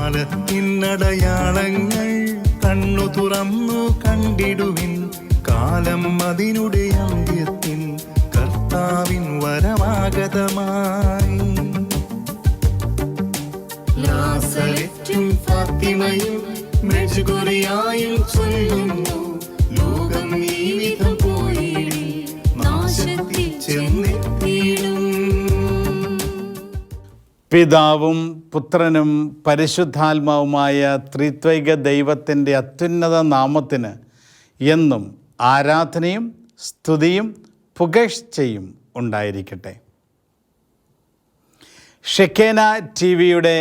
കാലത്തിനടയാളങ്ങൾ കണ്ണു തുറന്നു കണ്ടിടുവിൻ. കാലം അതിനുടെ അന്ത്യത്തിൽ കർത്താവിൻ വരമാഗതമായി. നാസറെത്തും ഫാത്തിമയും മെഴുകുറിയായും ചൊല്ലുന്നു, ലോകം ഈ വിധം പോയി നാശത്തിൽ ചെന്നെത്തിയിടും. പിതാവും പുത്രനും പരിശുദ്ധാത്മാവുമായ ത്രിത്വൈക ദൈവത്തിൻ്റെ അത്യുന്നത നാമത്തിന് എന്നും ആരാധനയും സ്തുതിയും പുകഴ്ചയും ഉണ്ടായിരിക്കട്ടെ. ഷെക്കേന ടി വിയുടെ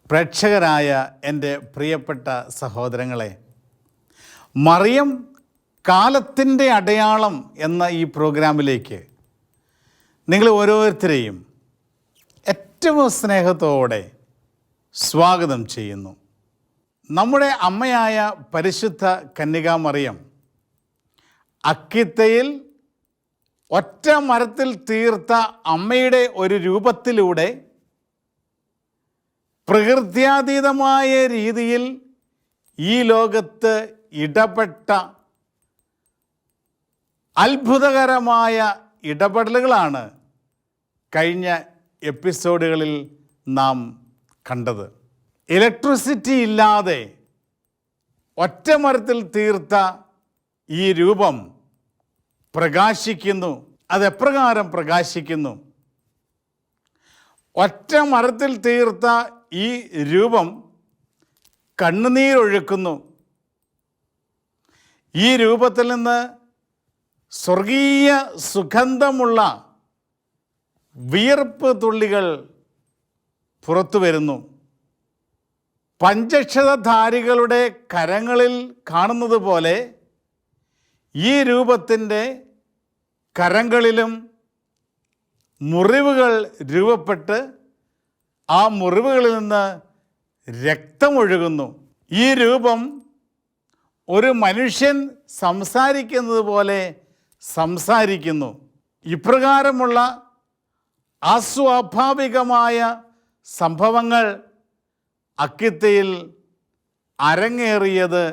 പ്രേക്ഷകരായ എൻ്റെ പ്രിയപ്പെട്ട സഹോദരങ്ങളെ, മറിയം കാലത്തിൻ്റെ അടയാളം എന്ന ഈ പ്രോഗ്രാമിലേക്ക് നിങ്ങൾ ഓരോരുത്തരെയും ഏറ്റവും സ്നേഹത്തോടെ സ്വാഗതം ചെയ്യുന്നു. നമ്മുടെ അമ്മയായ പരിശുദ്ധ കന്യകാ മറിയം അക്കിത്തയിൽ ഒറ്റ മരത്തിൽ തീർത്ത അമ്മയുടെ ഒരു രൂപത്തിലൂടെ പ്രകൃത്യാതീതമായ രീതിയിൽ ഈ ലോകത്ത് ഇടപെട്ട അത്ഭുതകരമായ ഇടപെടലുകളാണ് കഴിഞ്ഞ എപ്പിസോഡുകളിൽ നാം കണ്ടത്. ഇലക്ട്രിസിറ്റി ഇല്ലാതെ ഒറ്റ മരത്തിൽ തീർത്ത ഈ രൂപം പ്രകാശിക്കുന്നു. അതെപ്രകാരം പ്രകാശിക്കുന്നു? ഒറ്റ മരത്തിൽ തീർത്ത ഈ രൂപം കണ്ണുനീരൊഴുക്കുന്നു. ഈ രൂപത്തിൽ നിന്ന് സ്വർഗീയ സുഗന്ധമുള്ള വിയർപ്പ് തുള്ളികൾ പുറത്തു വരുന്നു. പഞ്ചക്ഷതധാരികളുടെ കരങ്ങളിൽ കാണുന്നത് പോലെ ഈ രൂപത്തിൻ്റെ കരങ്ങളിലും മുറിവുകൾ രൂപപ്പെട്ട് ആ മുറിവുകളിൽ നിന്ന് രക്തമൊഴുകുന്നു. ഈ രൂപം ഒരു മനുഷ്യൻ സംസാരിക്കുന്നത് പോലെ സംസാരിക്കുന്നു. ഇപ്രകാരമുള്ള അസ്വാഭാവികമായ സംഭവങ്ങൾ അക്കിത്തയിൽ അരങ്ങേറിയത്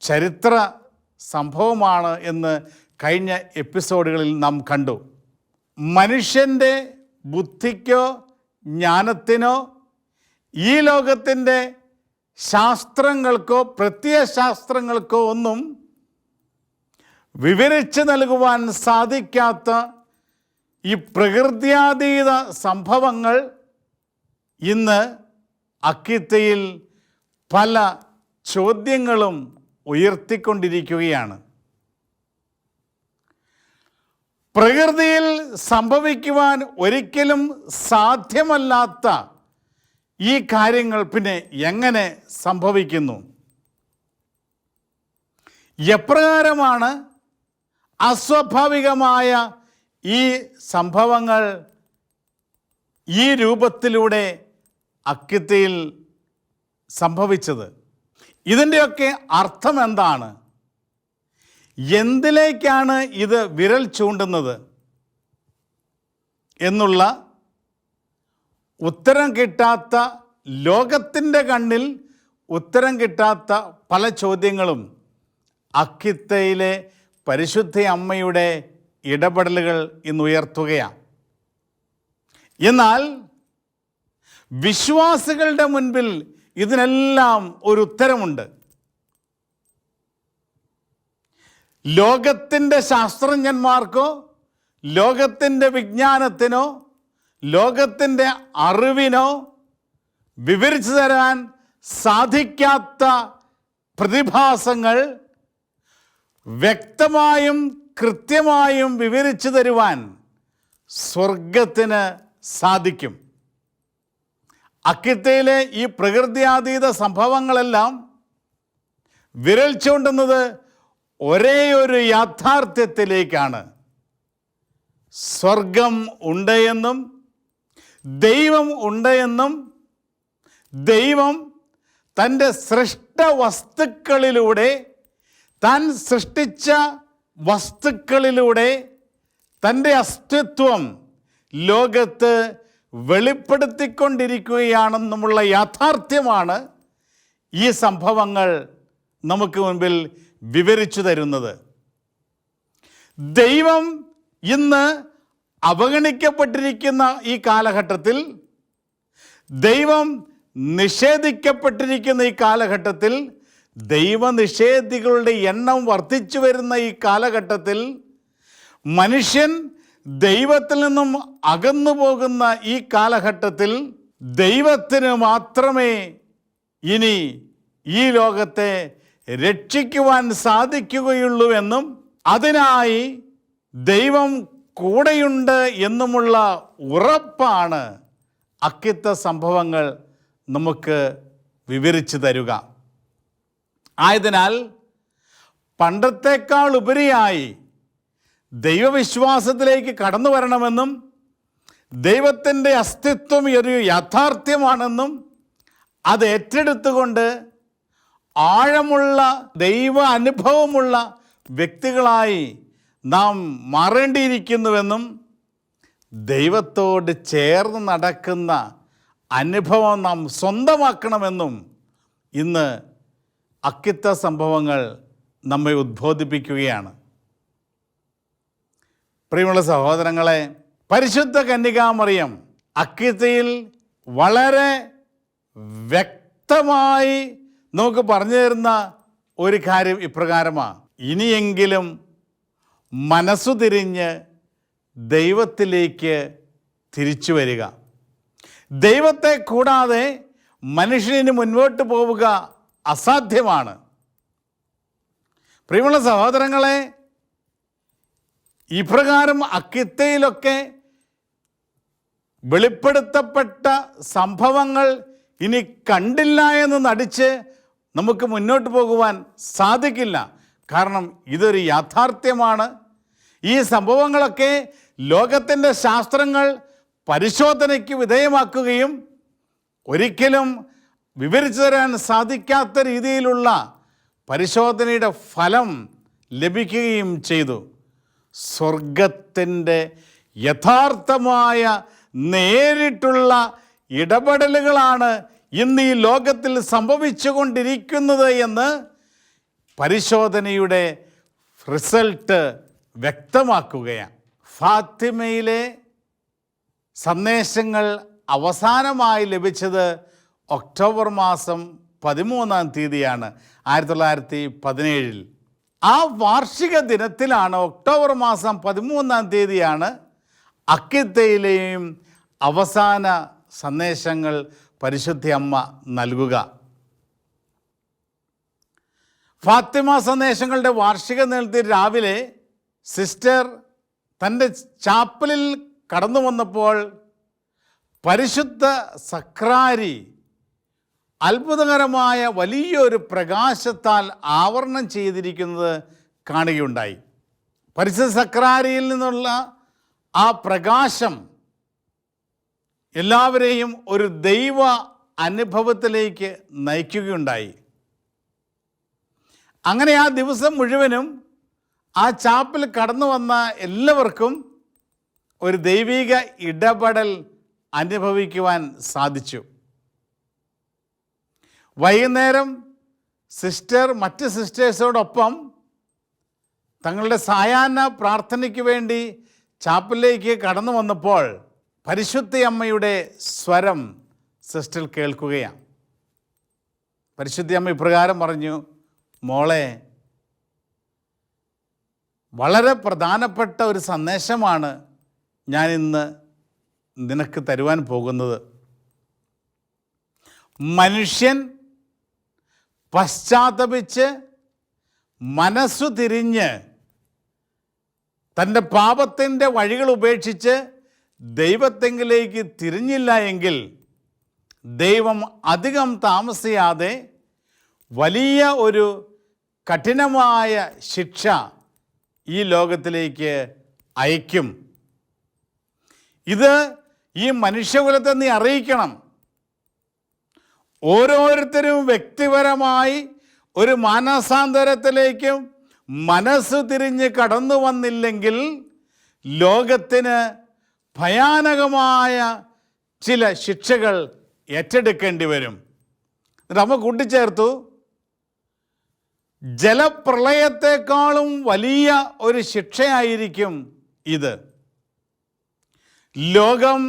ചരിത്ര സംഭവമാണ് എന്ന് കഴിഞ്ഞ എപ്പിസോഡുകളിൽ നാം കണ്ടു. മനുഷ്യൻ്റെ ബുദ്ധിക്കോ ജ്ഞാനത്തിനോ ഈ ലോകത്തിൻ്റെ ശാസ്ത്രങ്ങൾക്കോ പ്രത്യയശാസ്ത്രങ്ങൾക്കോ ഒന്നും വിവരിച്ച് നൽകുവാൻ സാധിക്കാത്ത ഈ പ്രകൃത്യാതീത സംഭവങ്ങൾ ഇന്ന് അക്കിത്തയിൽ പല ചോദ്യങ്ങളും ഉയർത്തിക്കൊണ്ടിരിക്കുകയാണ്. പ്രകൃതിയിൽ സംഭവിക്കുവാൻ ഒരിക്കലും സാധ്യമല്ലാത്ത ഈ കാര്യങ്ങൾ പിന്നെ എങ്ങനെ സംഭവിക്കുന്നു? എപ്രകാരമാണ് അസ്വാഭാവികമായ ഈ സംഭവങ്ങൾ ഈ രൂപത്തിലൂടെ അക്കിത്തയിൽ സംഭവിച്ചത്? ഇതിൻ്റെയൊക്കെ അർത്ഥം എന്താണ്? എന്തിലേക്കാണ് ഇത് വിരൽ ചൂണ്ടുന്നത് എന്നുള്ള ഉത്തരം കിട്ടാത്ത, ലോകത്തിൻ്റെ കണ്ണിൽ ഉത്തരം കിട്ടാത്ത പല ചോദ്യങ്ങളും അക്കിത്തയിലെ പരിശുദ്ധ അമ്മയുടെ ഇടപെടലുകൾ ഇന്ന് ഉയർത്തുകയാണ്. എന്നാൽ വിശ്വാസികളുടെ മുൻപിൽ ഇതിനെല്ലാം ഒരു ഉത്തരമുണ്ട്. ലോകത്തിൻ്റെ ശാസ്ത്രജ്ഞന്മാർക്കോ ലോകത്തിൻ്റെ വിജ്ഞാനത്തിനോ ലോകത്തിൻ്റെ അറിവിനോ വിവരിച്ചു തരാൻ സാധിക്കാത്ത പ്രതിഭാസങ്ങൾ വ്യക്തമായും കൃത്യമായും വിവരിച്ചു തരുവാൻ സ്വർഗത്തിന് സാധിക്കും. അക്കിത്തയിലെ ഈ പ്രകൃത്യാതീത സംഭവങ്ങളെല്ലാം വിരൽ ചൂണ്ടുന്നത് ഒരേ ഒരു യാഥാർത്ഥ്യത്തിലേക്കാണ്. സ്വർഗം ഉണ്ട് എന്നും ദൈവം ഉണ്ട് എന്നും ദൈവം തൻ്റെ സൃഷ്ടവസ്തുക്കളിലൂടെ, താൻ സൃഷ്ടിച്ച വസ്തുക്കളിലൂടെ തൻ്റെ അസ്തിത്വം ലോകത്ത് വെളിപ്പെടുത്തിക്കൊണ്ടിരിക്കുകയാണെന്നുമുള്ള യാഥാർത്ഥ്യമാണ് ഈ സംഭവങ്ങൾ നമുക്ക് മുൻപിൽ വിവരിച്ചു തരുന്നത്. ദൈവം ഇന്ന് അവഗണിക്കപ്പെട്ടിരിക്കുന്ന ഈ കാലഘട്ടത്തിൽ, ദൈവം നിഷേധിക്കപ്പെട്ടിരിക്കുന്ന ഈ കാലഘട്ടത്തിൽ, ദൈവനിഷേധികളുടെ എണ്ണം വർദ്ധിച്ചു വരുന്ന ഈ കാലഘട്ടത്തിൽ, മനുഷ്യൻ ദൈവത്തിൽ നിന്നും അകന്നു പോകുന്ന ഈ കാലഘട്ടത്തിൽ ദൈവത്തിന് മാത്രമേ ഇനി ഈ ലോകത്തെ രക്ഷിക്കുവാൻ സാധിക്കുകയുള്ളൂ എന്നും അതിനായി ദൈവം കൂടെയുണ്ട് എന്നുമുള്ള ഉറപ്പാണ് അക്കിത്ത സംഭവങ്ങൾ നമുക്ക് വിവരിച്ചു തരുക. ആയതിനാൽ പണ്ടത്തേക്കാൾ ഉപരിയായി ദൈവവിശ്വാസത്തിലേക്ക് കടന്നു വരണമെന്നും ദൈവത്തിൻ്റെ അസ്തിത്വം ഒരു യാഥാർത്ഥ്യമാണെന്നും അത് ഏറ്റെടുത്തുകൊണ്ട് ആഴമുള്ള ദൈവ അനുഭവമുള്ള വ്യക്തികളായി നാം മാറേണ്ടിയിരിക്കുന്നുവെന്നും ദൈവത്തോട് ചേർന്ന് നടക്കുന്ന അനുഭവം നാം സ്വന്തമാക്കണമെന്നും ഇന്ന് അക്കിത്ത സംഭവങ്ങൾ നമ്മെ ഉദ്ബോധിപ്പിക്കുകയാണ്. പ്രിയമുള്ള സഹോദരങ്ങളെ, പരിശുദ്ധ കന്യകാമറിയം അക്കിത്തയിൽ വളരെ വ്യക്തമായി നമുക്ക് പറഞ്ഞു തരുന്ന ഒരു കാര്യം ഇപ്രകാരമാണ്: ഇനിയെങ്കിലും മനസ്സു തിരിഞ്ഞ് ദൈവത്തിലേക്ക് തിരിച്ചു വരിക. ദൈവത്തെ കൂടാതെ മനുഷ്യന് മുൻപോട്ട് പോവുക അസാധ്യമാണ്. പ്രിയമുള്ള സഹോദരങ്ങളെ, ഇപ്രകാരം അക്കിത്തയിലൊക്കെ വെളിപ്പെടുത്തപ്പെട്ട സംഭവങ്ങൾ ഇനി കണ്ടില്ല എന്ന് നടിച്ച് നമുക്ക് മുന്നോട്ട് പോകുവാൻ സാധിക്കില്ല. കാരണം ഇതൊരു യാഥാർത്ഥ്യമാണ്. ഈ സംഭവങ്ങളൊക്കെ ലോകത്തിൻ്റെ ശാസ്ത്രങ്ങൾ പരിശോധനയ്ക്ക് വിധേയമാക്കുകയും ഒരിക്കലും വിവരിച്ചു തരാൻ സാധിക്കാത്ത രീതിയിലുള്ള പരിശോധനയുടെ ഫലം ലഭിക്കുകയും ചെയ്തു. സ്വർഗത്തിൻ്റെ യഥാർത്ഥമായ നേരിട്ടുള്ള ഇടപെടലുകളാണ് ഇന്ന് ഈ ലോകത്തിൽ സംഭവിച്ചുകൊണ്ടിരിക്കുന്നത് എന്ന് പരിശോധനയുടെ റിസൾട്ട് വ്യക്തമാക്കുകയാണ്. ഫാത്തിമയിലെ സന്ദേശങ്ങൾ അവസാനമായി ലഭിച്ചത് ഒക്ടോബർ മാസം 13 1917. ആ വാർഷിക ദിനത്തിലാണ്, ഒക്ടോബർ മാസം 13 അക്കിത്തയിലെയും അവസാന സന്ദേശങ്ങൾ പരിശുദ്ധ അമ്മ നൽകുക. ഫാത്തിമ സന്ദേശങ്ങളുടെ വാർഷിക ദിനത്തിൽ രാവിലെ സിസ്റ്റർ തൻ്റെ ചാപ്പലിൽ കടന്നു വന്നപ്പോൾ പരിശുദ്ധ സക്രാരി അത്ഭുതകരമായ വലിയൊരു പ്രകാശത്താൽ ആവരണം ചെയ്തിരിക്കുന്നത് കാണുകയുണ്ടായി. പരിശുദ്ധ സക്രാരിയിൽ നിന്നുള്ള ആ പ്രകാശം എല്ലാവരെയും ഒരു ദൈവ അനുഭവത്തിലേക്ക് നയിക്കുകയുണ്ടായി. അങ്ങനെ ആ ദിവസം മുഴുവനും ആ ചാപ്പിൽ കടന്നു വന്ന എല്ലാവർക്കും ഒരു ദൈവിക ഇടപെടൽ അനുഭവിക്കുവാൻ സാധിച്ചു. വൈകുന്നേരം സിസ്റ്റർ മറ്റ് സിസ്റ്റേഴ്സോടൊപ്പം തങ്ങളുടെ സായാഹ്ന പ്രാർത്ഥനയ്ക്ക് വേണ്ടി ചാപ്പലിലേക്ക് കടന്നു വന്നപ്പോൾ പരിശുദ്ധ അമ്മയുടെ സ്വരം സിസ്റ്റർ കേൾക്കുകയാണ്. പരിശുദ്ധ അമ്മ ഇപ്രകാരം പറഞ്ഞു: മോളെ, വളരെ പ്രധാനപ്പെട്ട ഒരു സന്ദേശമാണ് ഞാൻ ഇന്ന് നിനക്ക് തരുവാൻ പോകുന്നത്. മനുഷ്യൻ പശ്ചാത്തപിച്ച് മനസ്സു തിരിഞ്ഞ് തൻ്റെ പാപത്തിൻ്റെ വഴികൾ ഉപേക്ഷിച്ച് ദൈവത്തെങ്കിലേക്ക് തിരിഞ്ഞില്ല എങ്കിൽ ദൈവം അധികം താമസിയാതെ വലിയ ഒരു കഠിനമായ ശിക്ഷ ഈ ലോകത്തിലേക്ക് അയക്കും. ഇത് ഈ മനുഷ്യകുലത്തെ നീ അറിയിക്കണം. ഓരോരുത്തരും വ്യക്തിപരമായി ഒരു മാനസാന്തരത്തിലേക്കും മനസ്സ് തിരിഞ്ഞ് കടന്നു വന്നില്ലെങ്കിൽ ലോകത്തിന് ഭയാനകമായ ചില ശിക്ഷകൾ ഏറ്റെടുക്കേണ്ടി വരും. എന്നിട്ട് അമ്മ കൂട്ടിച്ചേർത്തു, ജലപ്രളയത്തെക്കാളും വലിയ ഒരു ശിക്ഷയായിരിക്കും ഇത്. ലോകം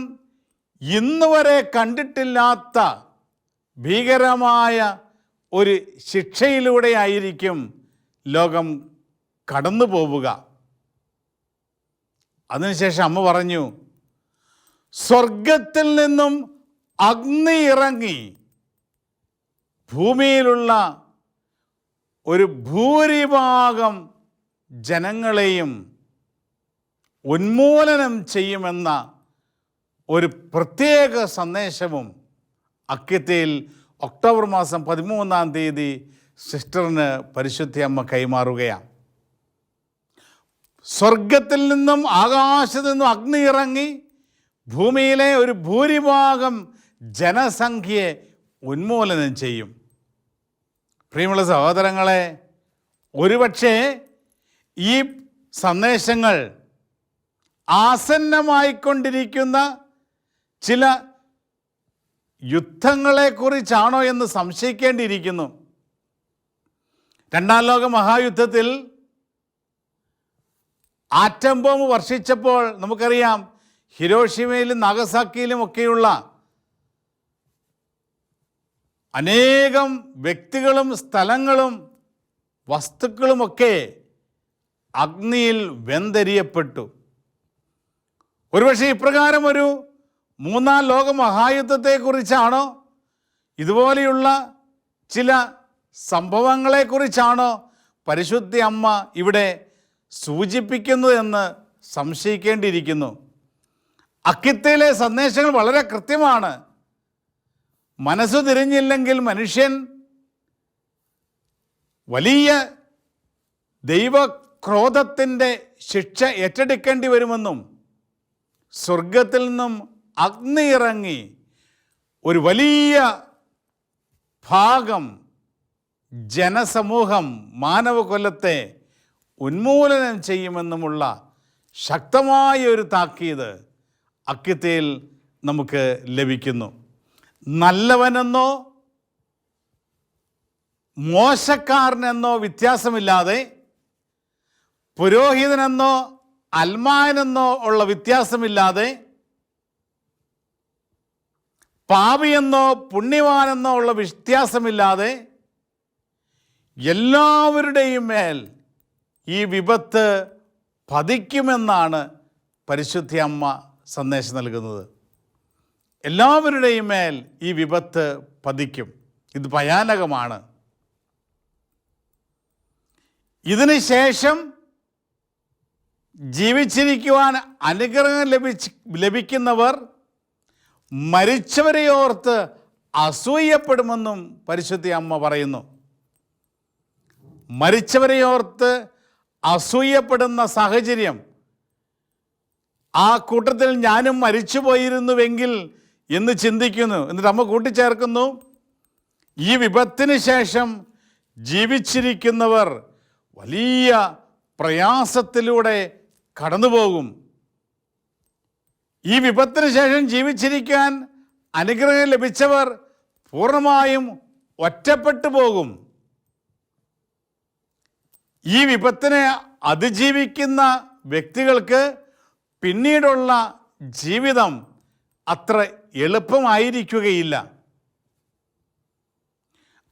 ഇന്ന് വരെ കണ്ടിട്ടില്ലാത്ത ഭീകരമായ ഒരു ശിക്ഷയിലൂടെയായിരിക്കും ലോകം കടന്നു പോവുക. അതിനുശേഷം അമ്മ പറഞ്ഞു, സ്വർഗത്തിൽ നിന്നും അഗ്നി ഇറങ്ങി ഭൂമിയിലുള്ള ഒരു ഭൂരിഭാഗം ജനങ്ങളെയും ഉന്മൂലനം ചെയ്യുമെന്ന ഒരു പ്രത്യേക സന്ദേശവും അക്കിത്തയിൽ ഒക്ടോബർ മാസം 13-ാം തീയതി സിസ്റ്ററിന് പരിശുദ്ധ അമ്മ കൈമാറുകയാണ്. സ്വർഗത്തിൽ നിന്നും ആകാശത്തു നിന്നും അഗ്നി ഇറങ്ങി ഭൂമിയിലെ ഒരു ഭൂരിഭാഗം ജനസംഖ്യയെ ഉന്മൂലനം ചെയ്യും. പ്രിയമുള്ള സഹോദരങ്ങളെ, ഒരുപക്ഷെ ഈ സന്ദേശങ്ങൾ ആസന്നമായിക്കൊണ്ടിരിക്കുന്ന ചില യുദ്ധങ്ങളെക്കുറിച്ചാണോ എന്ന് സംശയിക്കേണ്ടിയിരിക്കുന്നു. രണ്ടാം ലോക മഹായുദ്ധത്തിൽ ആറ്റം ബോംബ് വർഷിച്ചപ്പോൾ നമുക്കറിയാം, ഹിരോഷിമയിലും നാഗസാക്കിയിലും ഒക്കെയുള്ള അനേകം വ്യക്തികളും സ്ഥലങ്ങളും വസ്തുക്കളുമൊക്കെ അഗ്നിയിൽ വെന്തെരിയപ്പെട്ടു. ഒരുപക്ഷെ ഇപ്രകാരം ഒരു മൂന്നാം ലോക മഹായുദ്ധത്തെക്കുറിച്ചാണോ, ഇതുപോലെയുള്ള ചില സംഭവങ്ങളെക്കുറിച്ചാണോ പരിശുദ്ധ അമ്മ ഇവിടെ സൂചിപ്പിക്കുന്നതെന്ന് സംശയിക്കേണ്ടിയിരിക്കുന്നു. അക്കിത്തയിലെ സന്ദേശങ്ങൾ വളരെ കൃത്യമാണ്. മനസ്സു തിരിഞ്ഞില്ലെങ്കിൽ മനുഷ്യൻ വലിയ ദൈവക്രോധത്തിൻ്റെ ശിക്ഷ ഏറ്റെടുക്കേണ്ടി വരുമെന്നും സ്വർഗത്തിൽ നിന്നും അഗ്നി ഇറങ്ങി ഒരു വലിയ ഭാഗം ജനസമൂഹം മാനവകുലത്തെ ഉന്മൂലനം ചെയ്യുമെന്നുമുള്ള ശക്തമായ ഒരു താക്കീത് അക്കിത്തയിൽ നമുക്ക് ലഭിക്കുന്നു. നല്ലവനെന്നോ മോശക്കാരനെന്നോ വ്യത്യാസമില്ലാതെ, പുരോഹിതനെന്നോ അൽമാനെന്നോ ഉള്ള വ്യത്യാസമില്ലാതെ, പാപിയെന്നോ പുണ്യവാനെന്നോ ഉള്ള വ്യത്യാസമില്ലാതെ എല്ലാവരുടെയും മേൽ ഈ വിപത്ത് പതിക്കുമെന്നാണ് പരിശുദ്ധ അമ്മ സന്ദേശം നൽകുന്നത്. എല്ലാവരുടെയും മേൽ ഈ വിപത്ത് പതിക്കും. ഇത് ഭയാനകമാണ്. ഇതിന് ശേഷം ജീവിച്ചിരിക്കുവാൻ അനുഗ്രഹം ലഭിക്കുന്നവർ മരിച്ചവരെ ഓർത്ത് അസൂയപ്പെടുമെന്നും പരിശുദ്ധ അമ്മ പറയുന്നു. മരിച്ചവരെ ഓർത്ത് അസൂയപ്പെടുന്ന സാഹചര്യം, ആ കൂട്ടത്തിൽ ഞാനും മരിച്ചു പോയിരുന്നുവെങ്കിൽ എന്ന് ചിന്തിക്കുന്നു. എന്നിട്ട് അമ്മ കൂട്ടിച്ചേർക്കുന്നു, ഈ വിപത്തിന് ശേഷം ജീവിച്ചിരിക്കുന്നവർ വലിയ പ്രയാസത്തിലൂടെ കടന്നുപോകും. ഈ വിപത്തിന് ശേഷം ജീവിച്ചിരിക്കാൻ അനുഗ്രഹം ലഭിച്ചവർ പൂർണ്ണമായും ഒറ്റപ്പെട്ടു പോകും. ഈ വിപത്തിനെ അതിജീവിക്കുന്ന വ്യക്തികൾക്ക് പിന്നീടുള്ള ജീവിതം അത്ര എളുപ്പമായിരിക്കുകയില്ല.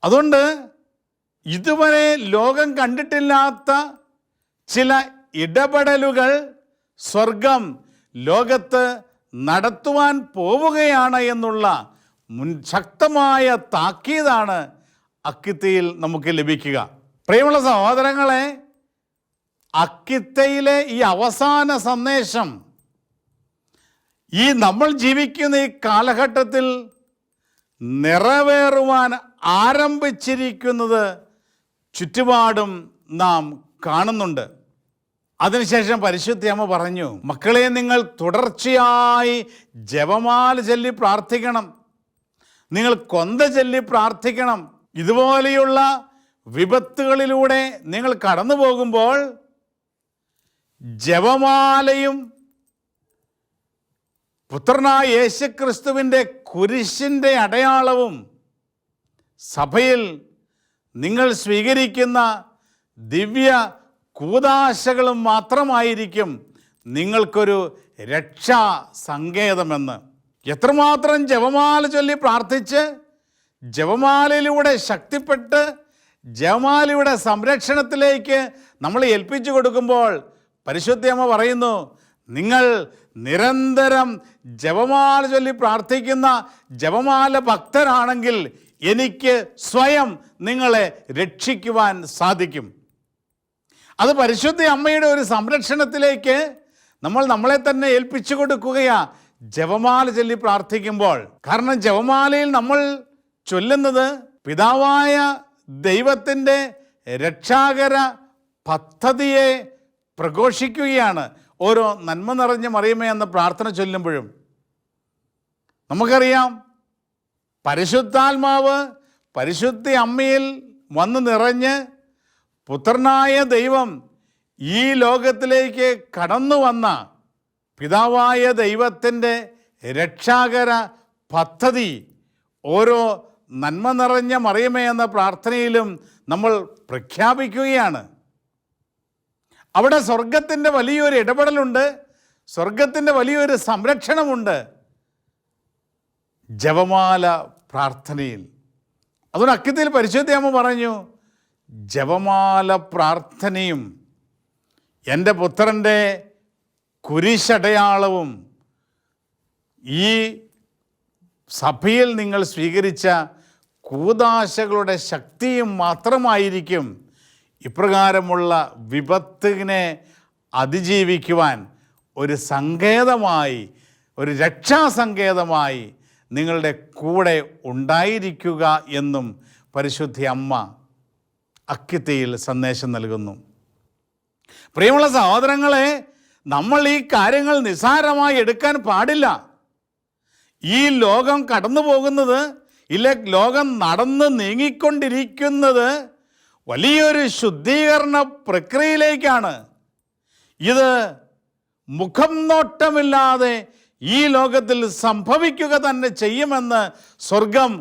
അതുകൊണ്ട് ഇതുവരെ ലോകം കണ്ടിട്ടില്ലാത്ത ചില ഇടപെടലുകൾ സ്വർഗം ലോകത്ത് നടത്തുവാൻ പോവുകയാണ് എന്നുള്ള ശക്തമായ താക്കീതാണ് അക്കിത്തയിൽ നമുക്ക് ലഭിക്കുക. പ്രിയമുള്ള സഹോദരങ്ങളെ, അക്കിത്തയിലെ ഈ അവസാന സന്ദേശം ഈ നമ്മൾ ജീവിക്കുന്ന ഈ കാലഘട്ടത്തിൽ നിറവേറുവാൻ ആരംഭിച്ചിരിക്കുന്നത് ചുറ്റുപാടും നാം കാണുന്നുണ്ട്. അതിനുശേഷം പരിശുദ്ധ അമ്മ പറഞ്ഞു, മക്കളെ, നിങ്ങൾ തുടർച്ചയായി ജപമാല ചൊല്ലി പ്രാർത്ഥിക്കണം, നിങ്ങൾ കൊന്ത ചൊല്ലി പ്രാർത്ഥിക്കണം. ഇതുപോലെയുള്ള വിപത്തുകളിലൂടെ നിങ്ങൾ കടന്നു പോകുമ്പോൾ ജപമാലയും പുത്രനായ യേശുക്രിസ്തുവിൻ്റെ കുരിശിൻ്റെ അടയാളവും സഭയിൽ നിങ്ങൾ സ്വീകരിക്കുന്ന ദിവ്യ കൂദാശകളും മാത്രമായിരിക്കും നിങ്ങൾക്കൊരു രക്ഷാ സങ്കേതമെന്ന്. എത്രമാത്രം ജപമാല ചൊല്ലി പ്രാർത്ഥിച്ച് ജപമാലയിലൂടെ ശക്തിപ്പെട്ട് ജപമാലയുടെ സംരക്ഷണത്തിലേക്ക് നമ്മൾ ഏൽപ്പിച്ചു കൊടുക്കുമ്പോൾ പരിശുദ്ധയമ്മ പറയുന്നു, നിങ്ങൾ നിരന്തരം ജപമാല ചൊല്ലി പ്രാർത്ഥിക്കുന്ന ജപമാല ഭക്തരാണെങ്കിൽ എനിക്ക് സ്വയം നിങ്ങളെ രക്ഷിക്കുവാൻ സാധിക്കും. അത് പരിശുദ്ധ അമ്മയുടെ ഒരു സംരക്ഷണത്തിലേക്ക് നമ്മൾ നമ്മളെ തന്നെ ഏൽപ്പിച്ചു കൊടുക്കുകയാ ജപമാല ചൊല്ലി പ്രാർത്ഥിക്കുമ്പോൾ. കാരണം ജപമാലയിൽ നമ്മൾ ചൊല്ലുന്നത് പിതാവായ ദൈവത്തിൻ്റെ രക്ഷാകര പദ്ധതിയെ പ്രഘോഷിക്കുകയാണ്. ഓരോ നന്മ നിറഞ്ഞ മറിയമേ എന്ന പ്രാർത്ഥന ചൊല്ലുമ്പോഴും നമുക്കറിയാം, പരിശുദ്ധാത്മാവ് പരിശുദ്ധ അമ്മയിൽ വന്ന് നിറഞ്ഞ് പുത്രനായ ദൈവം ഈ ലോകത്തിലേക്ക് കടന്നു വന്ന പിതാവായ ദൈവത്തിൻ്റെ രക്ഷാകര പദ്ധതി ഓരോ നന്മ നിറഞ്ഞ മറിയമേ എന്ന പ്രാർത്ഥനയിലും നമ്മൾ പ്രഖ്യാപിക്കുകയാണ്. അവിടെ സ്വർഗത്തിൻ്റെ വലിയൊരു ഇടപെടലുണ്ട്, സ്വർഗത്തിൻ്റെ വലിയൊരു സംരക്ഷണമുണ്ട് ജപമാല പ്രാർത്ഥനയിൽ. അതുകൊണ്ട് അക്കിത്തിൽ പരിശുദ്ധ അമ്മ പറഞ്ഞു, ജപമാല പ്രാർത്ഥനയും എൻ്റെ പുത്രൻ്റെ കുരിശടയാളവും ഈ സഭയിൽ നിങ്ങൾ സ്വീകരിച്ച കൂദാശകളുടെ ശക്തിയും മാത്രമായിരിക്കും ഇപ്രകാരമുള്ള വിപത്തിനെ അതിജീവിക്കുവാൻ ഒരു സങ്കേതമായി, ഒരു രക്ഷാസങ്കേതമായി നിങ്ങളുടെ കൂടെ ഉണ്ടായിരിക്കുക എന്നും പരിശുദ്ധ അമ്മ അക്കിത്തയിൽ സന്ദേശം നൽകുന്നു. പ്രിയമുള്ള സഹോദരങ്ങളെ, നമ്മൾ ഈ കാര്യങ്ങൾ നിസ്സാരമായി എടുക്കാൻ പാടില്ല. ഈ ലോകം കടന്നു പോകുന്നത്, ലോകം നടന്ന് നീങ്ങിക്കൊണ്ടിരിക്കുന്നത് വലിയൊരു ശുദ്ധീകരണ പ്രക്രിയയിലേക്കാണ്. ഇത് മുഖം നോട്ടമില്ലാതെ ഈ ലോകത്തിൽ സംഭവിക്കുക തന്നെ ചെയ്യുമെന്ന് സ്വർഗം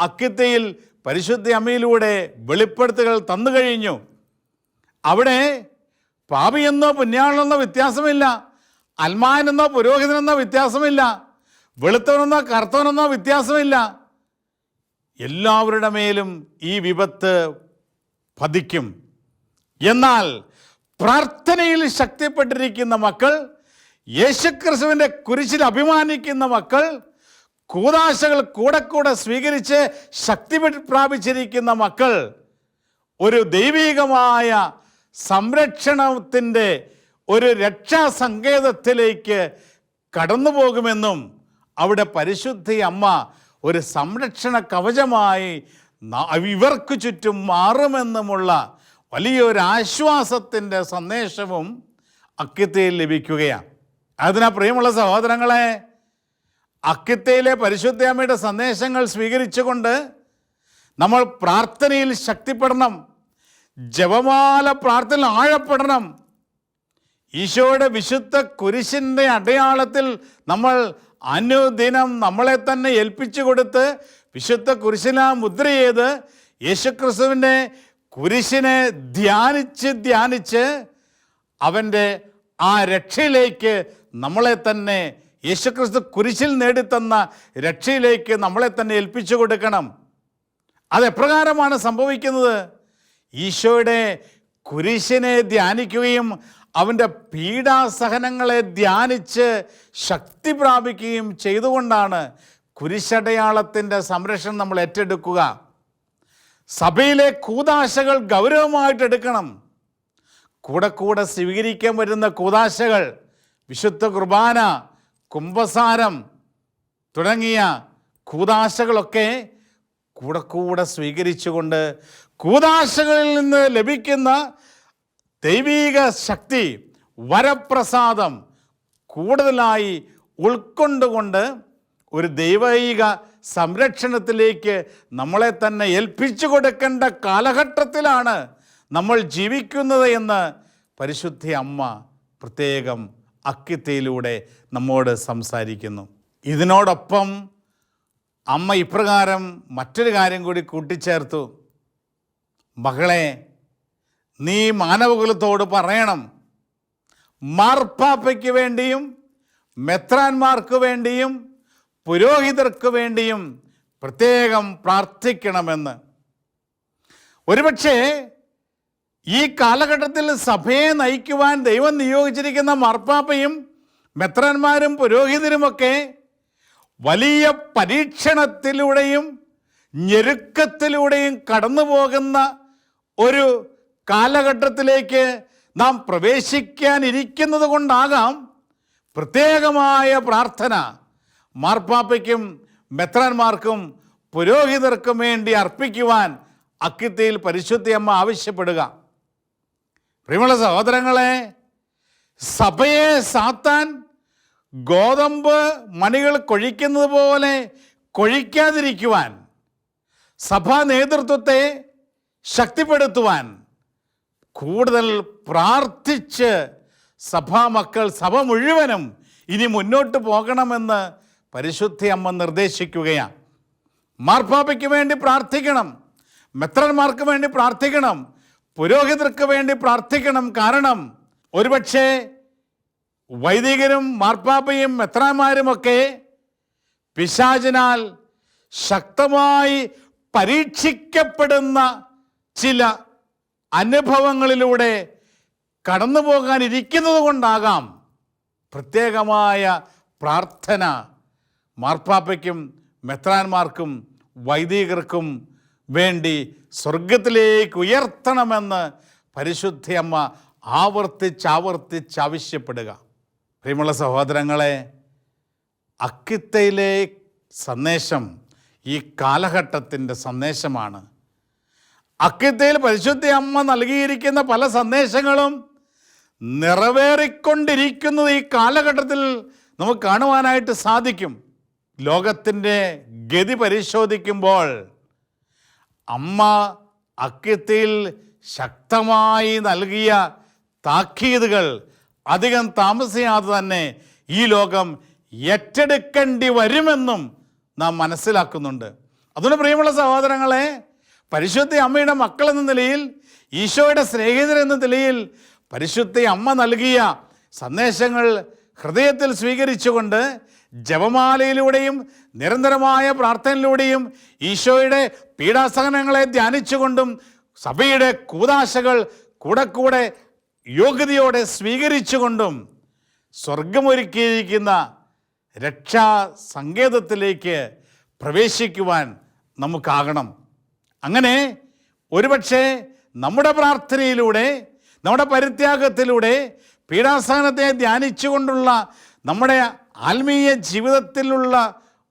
അക്കിത്തയിൽ പരിശുദ്ധ അമ്മയിലൂടെ വെളിപ്പെടുത്തലുകൾ തന്നു കഴിഞ്ഞു. അവിടെ പാപിയെന്നോ പുണ്യാളെന്നോ വ്യത്യാസമില്ല, അൽമാനെന്നോ പുരോഹിതനെന്നോ വ്യത്യാസമില്ല, വെളുത്തവനെന്നോ കറുത്തവനെന്നോ വ്യത്യാസമില്ല. എല്ലാവരുടെ മേലും ഈ വിപത്ത് പതിക്കും. എന്നാൽ പ്രാർത്ഥനയിൽ ശക്തിപ്പെട്ടിരിക്കുന്ന മക്കൾ, യേശുക്രിസ്തുവിൻ്റെ കുരിശിൽ അഭിമാനിക്കുന്ന മക്കൾ, കൂദാശകൾ കൂടെ കൂടെ സ്വീകരിച്ച് ശക്തി പ്രാപിച്ചിരിക്കുന്ന മക്കൾ ഒരു ദൈവികമായ സംരക്ഷണത്തിൻ്റെ ഒരു രക്ഷാസങ്കേതത്തിലേക്ക് കടന്നു പോകുമെന്നും അവിടെ പരിശുദ്ധ അമ്മ ഒരു സംരക്ഷണ കവചമായി ഇവർക്ക് ചുറ്റും മാറുമെന്നുമുള്ള വലിയൊരു ആശ്വാസത്തിൻ്റെ സന്ദേശവും അക്കിത്തയിൽ ലഭിക്കുകയാണ്. അതിനാ പ്രിയമുള്ള സഹോദരങ്ങളെ, അക്കിത്തയിലെ പരിശുദ്ധ അമ്മയുടെ സന്ദേശങ്ങൾ സ്വീകരിച്ചുകൊണ്ട് നമ്മൾ പ്രാർത്ഥനയിൽ ശക്തിപ്പെടണം, ജപമാല പ്രാർത്ഥനയിൽ ആഴപ്പെടണം. ഈശോയുടെ വിശുദ്ധ കുരിശിൻ്റെ അടയാളത്തിൽ നമ്മൾ അനുദിനം നമ്മളെ തന്നെ ഏൽപ്പിച്ചു കൊടുത്ത് വിശുദ്ധ കുരിശിനെ മുദ്ര ചെയ്ത് യേശുക്രിസ്തുവിൻ്റെ കുരിശിനെ ധ്യാനിച്ച് അവൻ്റെ ആ രക്ഷയിലേക്ക് നമ്മളെ തന്നെ, യേശുക്രിസ്തു കുരിശിൽ നേടിത്തന്ന രക്ഷയിലേക്ക് നമ്മളെ തന്നെ ഏൽപ്പിച്ചു കൊടുക്കണം. അതെപ്രകാരമാണ് സംഭവിക്കുന്നത്? ഈശോയുടെ കുരിശിനെ ധ്യാനിക്കുകയും അവൻ്റെ പീഡാസഹനങ്ങളെ ധ്യാനിച്ച് ശക്തി പ്രാപിക്കുകയും ചെയ്തുകൊണ്ടാണ് കുരിശടയാളത്തിൻ്റെ സംരക്ഷണം നമ്മൾ ഏറ്റെടുക്കുക. സഭയിലെ കൂദാശകൾ ഗൗരവമായിട്ട് എടുക്കണം. കൂടെ കൂടെ സ്വീകരിക്കാൻ വരുന്ന കൂദാശകൾ, വിശുദ്ധ കുർബാന, കുംഭസാരം തുടങ്ങിയ കൂദാശകളൊക്കെ കൂടെ കൂടെ സ്വീകരിച്ചുകൊണ്ട് കൂദാശകളിൽ നിന്ന് ലഭിക്കുന്ന ദൈവീക ശക്തി, വരപ്രസാദം കൂടുതലായി ഉൾക്കൊണ്ടുകൊണ്ട് ഒരു ദൈവിക സംരക്ഷണത്തിലേക്ക് നമ്മളെ തന്നെ ഏൽപ്പിച്ചു കൊടുക്കേണ്ട കാലഘട്ടത്തിലാണ് നമ്മൾ ജീവിക്കുന്നത് എന്ന് പരിശുദ്ധ അമ്മ പ്രത്യേകം അക്കിത്തയിലൂടെ നമ്മോട് സംസാരിക്കുന്നു. ഇതിനോടൊപ്പം അമ്മ ഇപ്രകാരം മറ്റൊരു കാര്യം കൂടി കൂട്ടിച്ചേർത്തു. മകളെ, നീ മാനവകുലത്തോട് പറയണം, മാർപ്പാപ്പയ്ക്ക് വേണ്ടിയും മെത്രാന്മാർക്ക് വേണ്ടിയും പുരോഹിതർക്ക് വേണ്ടിയും പ്രത്യേകം പ്രാർത്ഥിക്കണമെന്ന്. ഒരുപക്ഷെ ഈ കാലഘട്ടത്തിൽ സഭയെ നയിക്കുവാൻ ദൈവം നിയോഗിച്ചിരിക്കുന്ന മാർപ്പാപ്പയും മെത്രാന്മാരും പുരോഹിതരുമൊക്കെ വലിയ പരീക്ഷണത്തിലൂടെയും ഞെരുക്കത്തിലൂടെയും കടന്നു പോകുന്ന ഒരു കാലഘട്ടത്തിലേക്ക് നാം പ്രവേശിക്കാനിരിക്കുന്നത് കൊണ്ടാകാം പ്രത്യേകമായ പ്രാർത്ഥന മാർപ്പാപ്പയ്ക്കും മെത്രാന്മാർക്കും പുരോഹിതർക്കും വേണ്ടി അർപ്പിക്കുവാൻ അക്കിത്തയിൽ പരിശുദ്ധയമ്മ ആവശ്യപ്പെടുക. പ്രിയമുള്ള സഹോദരങ്ങളെ, സഭയെ സാത്താൻ ഗോതമ്പ് മണികൾ കൊഴിക്കുന്നത് പോലെ കൊഴിക്കാതിരിക്കുവാൻ, സഭാ നേതൃത്വത്തെ ശക്തിപ്പെടുത്തുവാൻ കൂടുതൽ പ്രാർത്ഥിച്ച് സഭാമക്കൾ, സഭ മുഴുവനും ഇനി മുന്നോട്ട് പോകണമെന്ന് പരിശുദ്ധയമ്മ നിർദ്ദേശിക്കുകയാണ്. മാർപ്പാപ്പയ്ക്ക് വേണ്ടി പ്രാർത്ഥിക്കണം, മെത്രാന്മാർക്ക് വേണ്ടി പ്രാർത്ഥിക്കണം, പുരോഹിതർക്ക് വേണ്ടി പ്രാർത്ഥിക്കണം. കാരണം ഒരുപക്ഷെ വൈദികരും മാർപ്പാപ്പയും മെത്രാന്മാരുമൊക്കെ പിശാചിനാൽ ശക്തമായി പരീക്ഷിക്കപ്പെടുന്ന ചില അനുഭവങ്ങളിലൂടെ കടന്നു പോകാനിരിക്കുന്നത് കൊണ്ടാകാം പ്രത്യേകമായ പ്രാർത്ഥന മാർപ്പാപ്പയ്ക്കും മെത്രാന്മാർക്കും വൈദികർക്കും വേണ്ടി സ്വർഗത്തിലേക്ക് ഉയർത്തണമെന്ന് പരിശുദ്ധയമ്മ ആവർത്തിച്ചാവശ്യപ്പെടുക. പ്രിയമുള്ള സഹോദരങ്ങളെ, അക്കിത്തയിലെ സന്ദേശം ഈ കാലഘട്ടത്തിൻ്റെ സന്ദേശമാണ്. അക്കിത്തയിൽ പരിശുദ്ധയമ്മ നൽകിയിരിക്കുന്ന പല സന്ദേശങ്ങളും നിറവേറിക്കൊണ്ടിരിക്കുന്നത് ഈ കാലഘട്ടത്തിൽ നമുക്ക് കാണുവാനായിട്ട് സാധിക്കും. ലോകത്തിൻ്റെ ഗതി പരിശോധിക്കുമ്പോൾ അമ്മ അക്കിത്തയിൽ ശക്തമായി നൽകിയ താക്കീതുകൾ അധികം താമസിയാതെ തന്നെ ഈ ലോകം ഏറ്റെടുക്കേണ്ടി വരുമെന്നും നാം മനസ്സിലാക്കുന്നുണ്ട്. അതുകൊണ്ട് പ്രിയമുള്ള സഹോദരങ്ങളെ, പരിശുദ്ധ അമ്മയുടെ മക്കൾ എന്ന നിലയിൽ, ഈശോയുടെ സ്നേഹിതരെന്ന നിലയിൽ പരിശുദ്ധ അമ്മ നൽകിയ സന്ദേശങ്ങൾ ഹൃദയത്തിൽ സ്വീകരിച്ചുകൊണ്ട് ജപമാലയിലൂടെയും നിരന്തരമായ പ്രാർത്ഥനയിലൂടെയും ഈശോയുടെ പീഡാസഹനങ്ങളെ ധ്യാനിച്ചുകൊണ്ടും സഭയുടെ കൂദാശകൾ കൂടെ യോഗ്യതയോടെ സ്വീകരിച്ചുകൊണ്ടും സ്വർഗമൊരുക്കിയിരിക്കുന്ന രക്ഷാ സങ്കേതത്തിലേക്ക് പ്രവേശിക്കുവാൻ നമുക്കാകണം. അങ്ങനെ ഒരുപക്ഷെ നമ്മുടെ പ്രാർത്ഥനയിലൂടെ, നമ്മുടെ പരിത്യാഗത്തിലൂടെ, പീഡാസഹനത്തെ ധ്യാനിച്ചുകൊണ്ടുള്ള നമ്മുടെ ആത്മീയ ജീവിതത്തിലുള്ള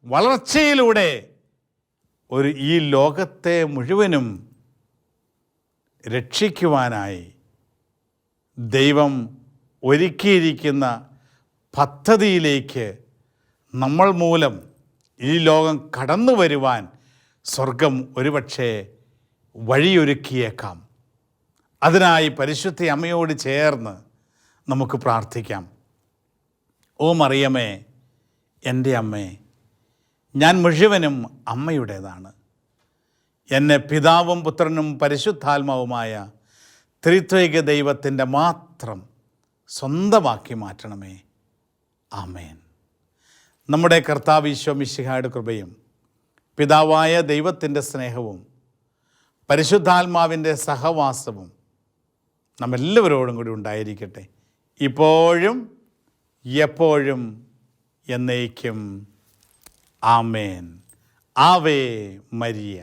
വളർച്ചയിലൂടെ ഈ ലോകത്തെ മുഴുവനും രക്ഷിക്കുവാനായി ദൈവം ഒരുക്കിയിരിക്കുന്ന പദ്ധതിയിലേക്ക് നമ്മൾ മൂലം ഈ ലോകം കടന്നു വരുവാൻ സ്വർഗം ഒരുപക്ഷെ വഴിയൊരുക്കിയേക്കാം. അതിനായി പരിശുദ്ധ അമ്മയോട് ചേർന്ന് നമുക്ക് പ്രാർത്ഥിക്കാം. ഓ മറിയമേ, എൻ്റെ അമ്മേ, ഞാൻ മുഴുവനും അമ്മയുടേതാണ്. എന്നെ പിതാവും പുത്രനും പരിശുദ്ധാത്മാവുമായ ത്രിത്വൈക ദൈവത്തിൻ്റെ മാത്രം സ്വന്തമാക്കി മാറ്റണമേ. ആമേൻ. നമ്മുടെ കർത്താവ് ഈശോ മിശിഹായുടെ കൃപയും പിതാവായ ദൈവത്തിൻ്റെ സ്നേഹവും പരിശുദ്ധാത്മാവിൻ്റെ സഹവാസവും നമ്മെല്ലാവരോടും കൂടി ഉണ്ടായിരിക്കട്ടെ, ഇപ്പോഴും എപ്പോഴും എന്നേക്കും. ആമേൻ. Ave Maria.